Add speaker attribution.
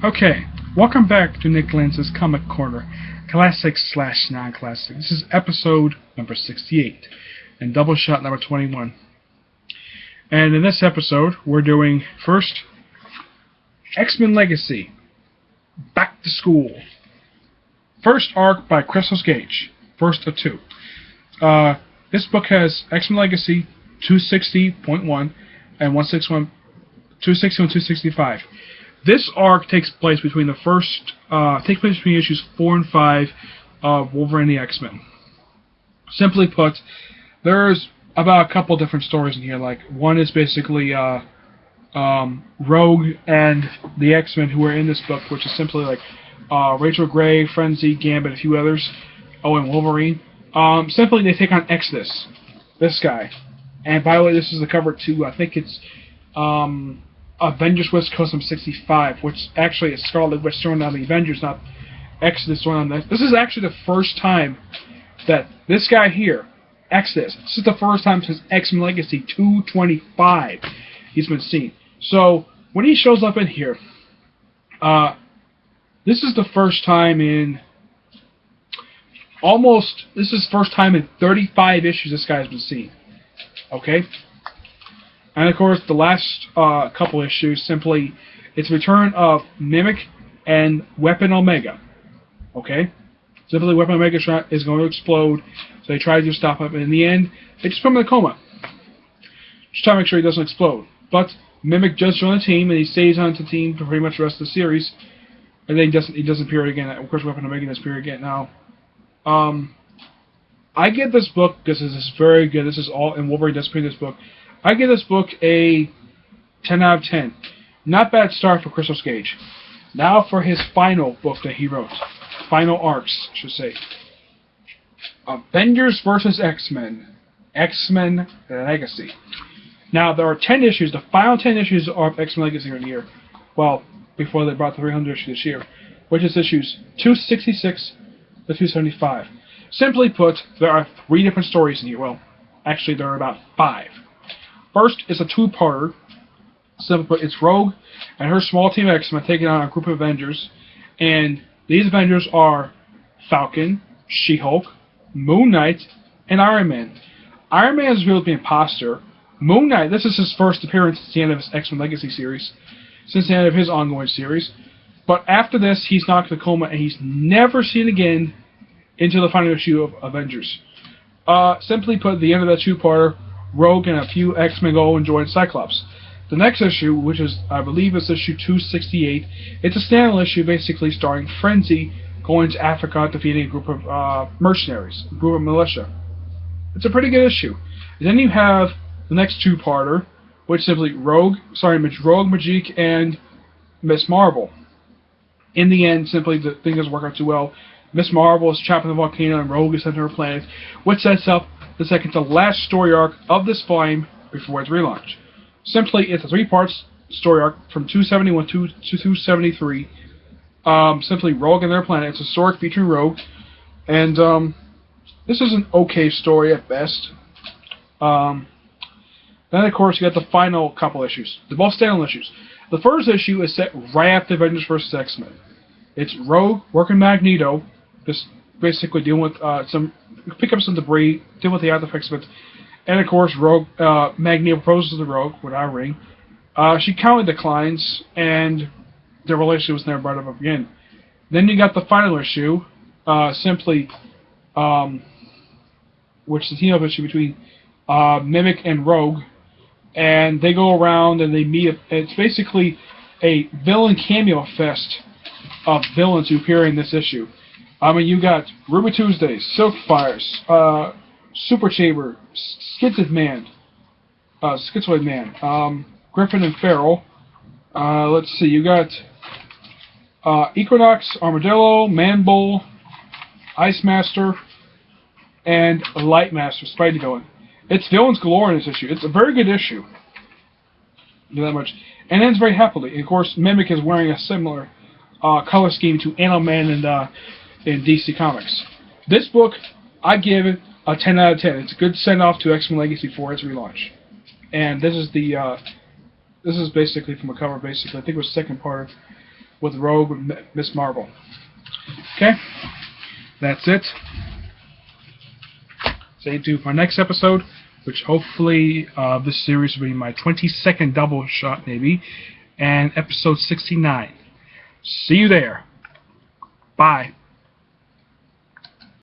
Speaker 1: Okay, welcome back to Nick Lenz's Comic Corner, classic slash non-classic. This is episode number 68 and Doubleshot number 21. And in this episode, we're doing first X-Men Legacy, Back to School. First arc by Crystal Gage, first of two. This book has X-Men Legacy 260.1 and 261, 260 and 265. This arc takes place between between issues 4 and 5 of Wolverine and the X-Men. Simply put, there's about a couple different stories in here. Like, one is basically Rogue and the X-Men who are in this book, which is simply like Rachel Gray, Frenzy, Gambit, a few others. Oh, and Wolverine. Simply, they take on Exodus, this guy. And by the way, this is the cover to, I think it's Avengers West Coast number 65, which actually is Scarlet Witch throwing on the Avengers, not Exodus throwing on this. This is actually the first time that this guy here, Exodus, this is the first time since X-Men Legacy 225 he's been seen. So, when he shows up in here, this is the first time in first time in 35 issues this guy has been seen. Okay? And of course, the last couple issues, simply, it's return of Mimic and Weapon Omega. Okay? Simply, Weapon Omega is going to explode, so they try to stop him, and in the end, they just put him in a coma. Just try to make sure he doesn't explode. But Mimic just joined the team, and he stays on the team for pretty much the rest of the series. And then he doesn't appear again. Of course, Weapon Omega doesn't appear again now. I give this book, because this is very good, this is all, and Wolverine does appear in this book, I give this book a 10 out of 10. Not bad start for Crystal Gage. Now for his final book that he wrote. Final arcs, I should say. Avengers vs. X-Men. X-Men Legacy. Now, there are 10 issues. The final 10 issues of X-Men Legacy are in here. Well, before they brought the 300 issue this year. Which is issues 266 to 275. Simply put, there are 3 different stories in here. Well, actually, there are about 5. First is a two-parter. Simply put, it's Rogue and her small team of X-Men taking on a group of Avengers. And these Avengers are Falcon, She-Hulk, Moon Knight, and Iron Man. Iron Man is really the imposter. Moon Knight, this is his first appearance since the end of his X-Men Legacy series. Since the end of his ongoing series. But after this, he's knocked in a coma and he's never seen again until the final issue of Avengers. Simply put, at the end of that two-parter, Rogue and a few X-Men go and join Cyclops. The next issue, which is, I believe, is issue 268, it's a standalone issue basically starring Frenzy going to Africa defeating a group of mercenaries, a group of militia. It's a pretty good issue. And then you have the next two-parter, which simply Rogue, Magique, and Miss Marvel. In the end, simply the thing doesn't work out too well. Miss Marvel is trapped in the volcano and Rogue is sent to her planet, which sets up the second to last story arc of this volume before its relaunch. Simply, it's a 3-part story arc from 271 to 273. Simply Rogue and their planet. It's a story featuring Rogue, and this is an okay story at best. Then, of course, you got the final couple issues. They're both standalone issues. The first issue is set right after Avengers vs. X-Men. It's Rogue working Magneto, just basically dealing with pick up some debris, deal with the after effects of it, and of course, Rogue Magneto proposes to Rogue without a ring. She kindly declines, and their relationship was never brought up again. Then you got the final issue, which is the team-up issue between Mimic and Rogue, and they go around and they meet. It's basically a villain cameo fest of villains who appear in this issue. I mean, you got Ruby Tuesdays, Silk Fires, Super Chamber, Schizoid Man, Griffin and Feral. Let's see, you got Equinox, Armadillo, Manbull, Ice Master, and Light Master, Spidey Villain. It's villains galore in this issue. It's a very good issue. Do that much. And ends very happily. And of course, Mimic is wearing a similar color scheme to Animal-Man in DC Comics. This book, I give it a 10 out of 10. It's a good send-off to X-Men Legacy for its relaunch. And this is basically from a cover, basically. I think it was the second part of with Rogue and Miss Marvel. Okay, that's it. Stay tuned for my next episode, which hopefully this series will be my 22nd double shot, maybe, and episode 69. See you there. Bye.